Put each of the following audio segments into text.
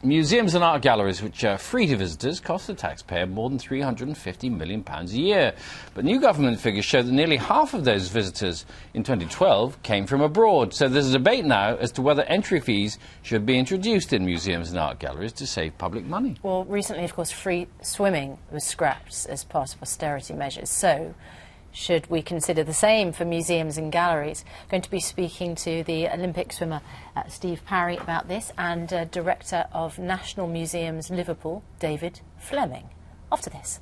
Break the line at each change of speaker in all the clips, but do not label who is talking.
Museums and art galleries, which are free to visitors, cost the taxpayer more than £350 million a year. But new government figures show that nearly half of those visitors in 2012 came from abroad. So there's a debate now as to whether entry fees should be introduced in museums and art galleries to save public money.
Well, recently, of course, free swimming was scrapped as part of austerity measures. So should we consider the same for museums and galleries? Going to be speaking to the Olympic swimmer Steve Parry about this, and Director of National Museums Liverpool, David Fleming. After this.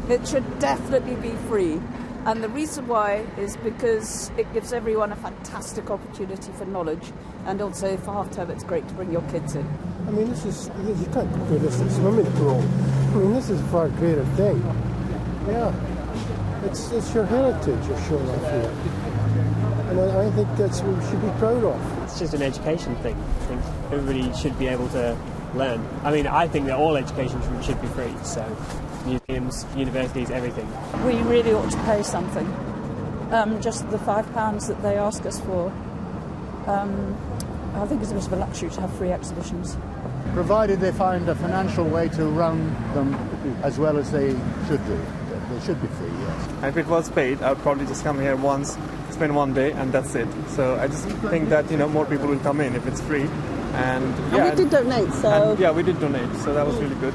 It should definitely be free, and the reason why is because it gives everyone a fantastic opportunity for knowledge, and also for half-term it's great to bring your kids in.
I mean, you can't compare this to swimming pool. I mean, this is a far greater thing. Yeah, it's your heritage you're showing off here, and I think that's what we should be proud of.
It's just an education thing. I think everybody should be able to learn. I mean, I think that all education should be free, so museums, universities, everything.
We really ought to pay something. Just the £5 that they ask us for, I think it's a bit of a luxury to have free exhibitions.
Provided they find a financial way to run them as well as they should do. They should be free, yes.
If it was paid, I would probably just come here once, spend one day, and that's it. So I just think that, you know, more people will come in if it's free. And yeah,
we did donate, so...
Yeah, we did donate, so that was really good.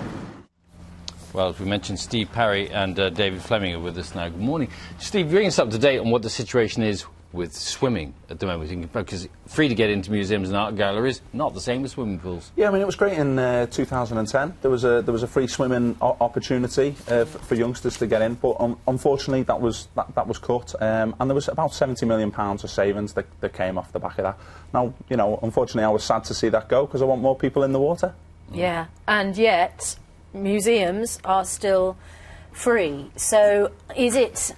Well, as we mentioned, Steve Parry and David Fleming are with us now. Good morning. Steve, bring us up to date on what the situation is with swimming at the moment, because free to get into museums and art galleries, not the same as swimming pools.
Yeah, I mean, it was great in 2010. There was a free swimming opportunity for youngsters to get in, but unfortunately that was cut, and there was about £70 million of savings that came off the back of that. Now, you know, unfortunately I was sad to see that go, because I want more people in the water.
Yeah, and yet museums are still free. So is it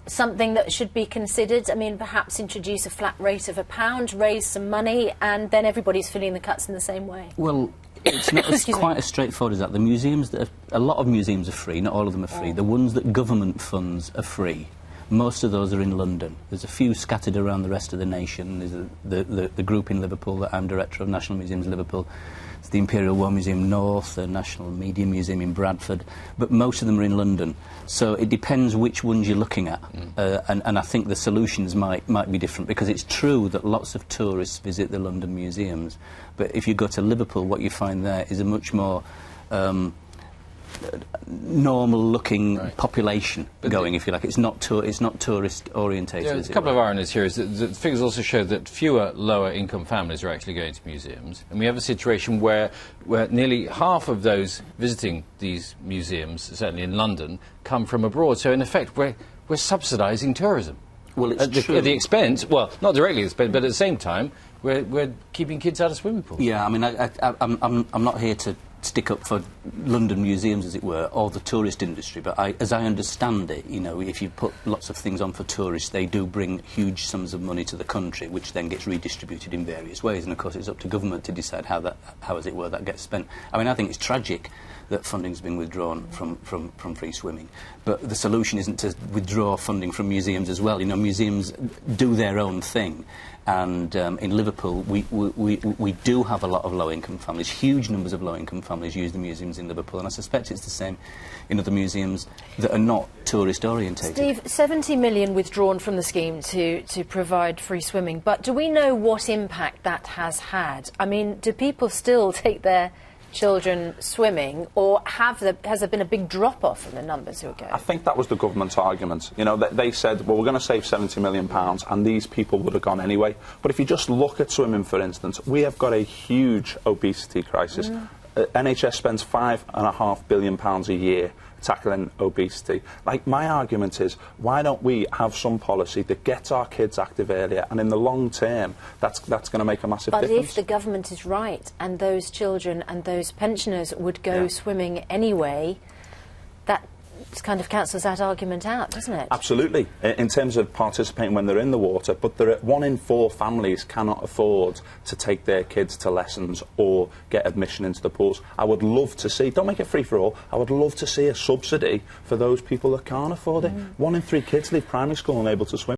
something that should be considered? I mean, perhaps introduce a flat rate of £1, raise some money, and then everybody's filling the cuts in the same way.
Well, it's not quite as straightforward as that. The museums a lot of museums are free, not all of them are free. The ones that government funds are free. Most of those are in London. There's a few scattered around the rest of the nation. There's the group in Liverpool that I'm director of, National Museums Liverpool. It's the Imperial War Museum North, the National Media Museum in Bradford, but most of them are in London. So it depends which ones you're looking at, and I think the solutions might be different, because it's true that lots of tourists visit the London museums, but if you go to Liverpool, what you find there is a much more normal-looking population going, if you like. It's not tourist-orientated.
Yeah, there's a couple of ironies here. Is that the figures also show that fewer lower-income families are actually going to museums, and we have a situation where nearly half of those visiting these museums, certainly in London, come from abroad. So in effect, we're subsidising tourism.
Well, it's true.
At the expense, well, not directly at the expense, but at the same time, we're keeping kids out of swimming pools.
Yeah, I mean, I'm not here to stick up for London museums, as it were, or the tourist industry, but as I understand it, you know, if you put lots of things on for tourists, they do bring huge sums of money to the country, which then gets redistributed in various ways, and of course it's up to government to decide how, as it were, that gets spent. I mean, I think it's tragic that funding's been withdrawn from free swimming, but the solution isn't to withdraw funding from museums as well. You know, museums do their own thing, and in Liverpool we do have a lot of low-income families. Huge numbers of low-income families use the museums in Liverpool, and I suspect it's the same in other museums that are not tourist-orientated.
Steve, £70 million withdrawn from the scheme to provide free swimming, but do we know what impact that has had? I mean, do people still take their children swimming, or has there been a big drop-off in the numbers who are going?
I think that was the government's argument. You know, they said, well, we're going to save £70 million, and these people would have gone anyway. But if you just look at swimming, for instance, we have got a huge obesity crisis. NHS spends £5.5 billion a year tackling obesity. Like, my argument is, why don't we have some policy that gets our kids active earlier, and in the long term, that's going to make a massive difference.
But if the government is right, and those children and those pensioners would go swimming anyway, that kind of cancels that argument out, doesn't it?
Absolutely, in terms of participating when they're in the water, but 1 in 4 families cannot afford to take their kids to lessons or get admission into the pools. I would love to see, don't make it free for all, I would love to see a subsidy for those people that can't afford it. 1 in 3 kids leave primary school unable to swim.